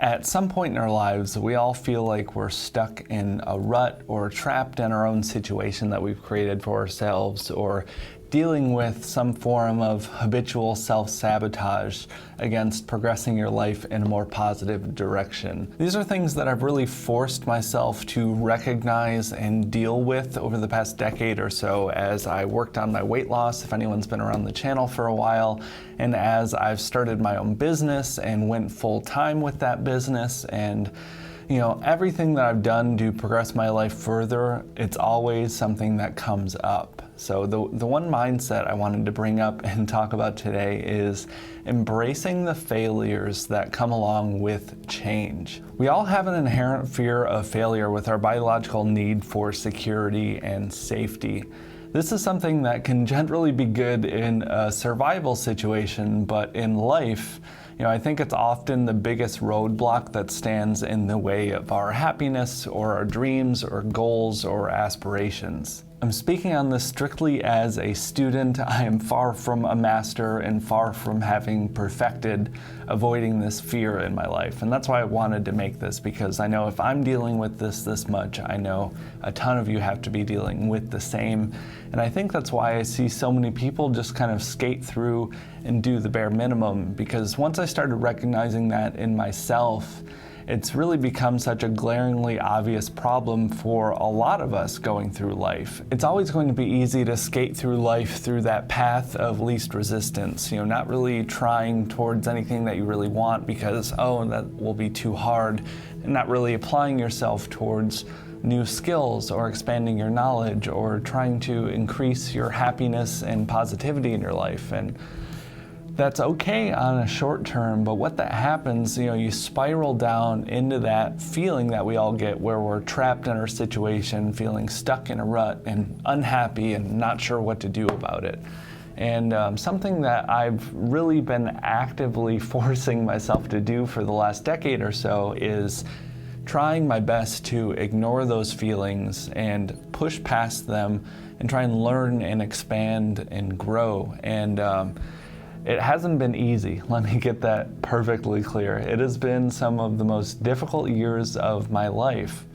At some point in our lives, we all feel like we're stuck in a rut or trapped in our own situation that we've created for ourselves, or dealing with some form of habitual self-sabotage against progressing your life in a more positive direction. These are things that I've really forced myself to recognize and deal with over the past decade or so as I worked on my weight loss, if anyone's been around the channel for a while, and as I've started my own business and went full-time with that business. And everything that I've done to progress my life further, it's always something that comes up. So the one mindset I wanted to bring up and talk about today is embracing the failures that come along with change. We all have an inherent fear of failure with our biological need for security and safety. This is something that can generally be good in a survival situation, but in life, I think it's often the biggest roadblock that stands in the way of our happiness or our dreams or goals or aspirations. I'm speaking on this strictly as a student. I am far from a master and far from having perfected avoiding this fear in my life. And that's why I wanted to make this, because I know if I'm dealing with this much, I know a ton of you have to be dealing with the same. And I think that's why I see so many people just kind of skate through and do the bare minimum, because once I started recognizing that in myself, it's really become such a glaringly obvious problem for a lot of us going through life. It's always going to be easy to skate through life through that path of least resistance, not really trying towards anything that you really want because, that will be too hard, and not really applying yourself towards new skills or expanding your knowledge or trying to increase your happiness and positivity in your life. And that's okay on a short term, but what that happens, you spiral down into that feeling that we all get where we're trapped in our situation, feeling stuck in a rut and unhappy and not sure what to do about it. And something that I've really been actively forcing myself to do for the last decade or so is trying my best to ignore those feelings and push past them and try and learn and expand and grow. And it hasn't been easy. Let me get that perfectly clear. It has been some of the most difficult years of my life,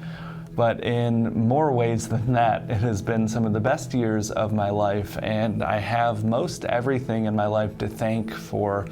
but in more ways than that, it has been some of the best years of my life, and I have most everything in my life to thank for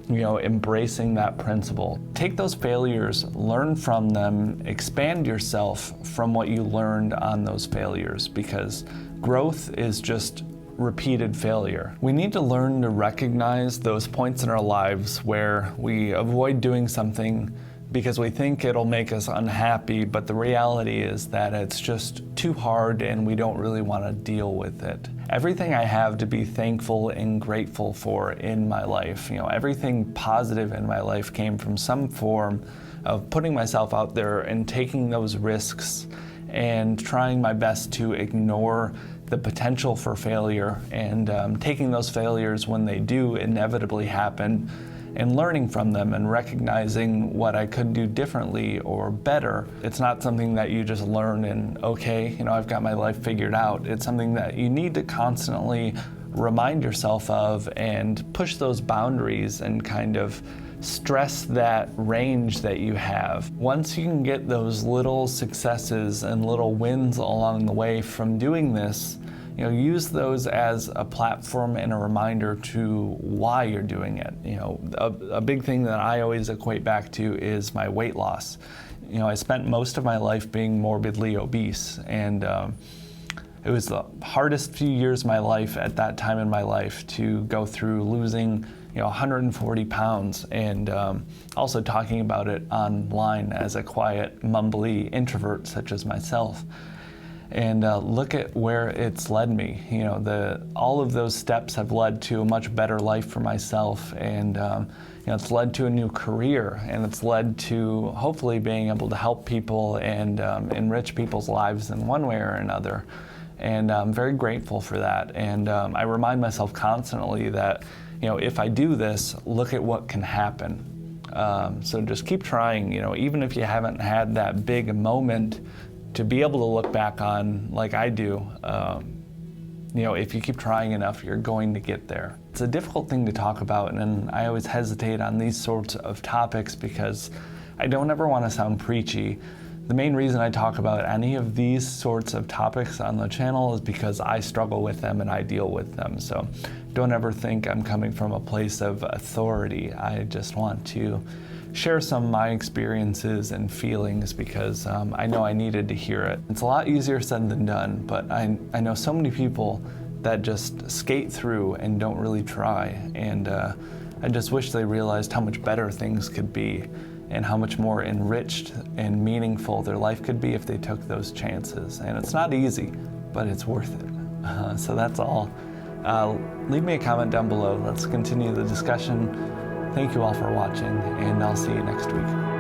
embracing that principle. Take those failures, learn from them, expand yourself from what you learned on those failures, because growth is just repeated failure. We need to learn to recognize those points in our lives where we avoid doing something because we think it'll make us unhappy, but the reality is that it's just too hard and we don't really want to deal with it. Everything I have to be thankful and grateful for in my life, everything positive in my life came from some form of putting myself out there and taking those risks and trying my best to ignore the potential for failure and taking those failures when they do inevitably happen and learning from them and recognizing what I could do differently or better. It's not something that you just learn and, I've got my life figured out. It's something that you need to constantly remind yourself of and push those boundaries and kind of stress that range that you have. Once you can get those little successes and little wins along the way from doing this, use those as a platform and a reminder to why you're doing it. A big thing that I always equate back to is my weight loss. I spent most of my life being morbidly obese, and it was the hardest few years of my life at that time in my life to go through losing 140 pounds and also talking about it online as a quiet, mumbly introvert such as myself. And look at where it's led me. All of those steps have led to a much better life for myself, and it's led to a new career, and it's led to hopefully being able to help people and enrich people's lives in one way or another. And I'm very grateful for that. And I remind myself constantly that if I do this, look at what can happen. So just keep trying. Even if you haven't had that big moment to be able to look back on like I do, if you keep trying enough, you're going to get there. It's a difficult thing to talk about, and I always hesitate on these sorts of topics because I don't ever want to sound preachy. The main reason I talk about any of these sorts of topics on the channel is because I struggle with them and I deal with them. So don't ever think I'm coming from a place of authority. I just want to share some of my experiences and feelings because I know I needed to hear it. It's a lot easier said than done, but I know so many people that just skate through and don't really try. And I just wish they realized how much better things could be and how much more enriched and meaningful their life could be if they took those chances. And it's not easy, but it's worth it. So that's all. Leave me a comment down below. Let's continue the discussion. Thank you all for watching, and I'll see you next week.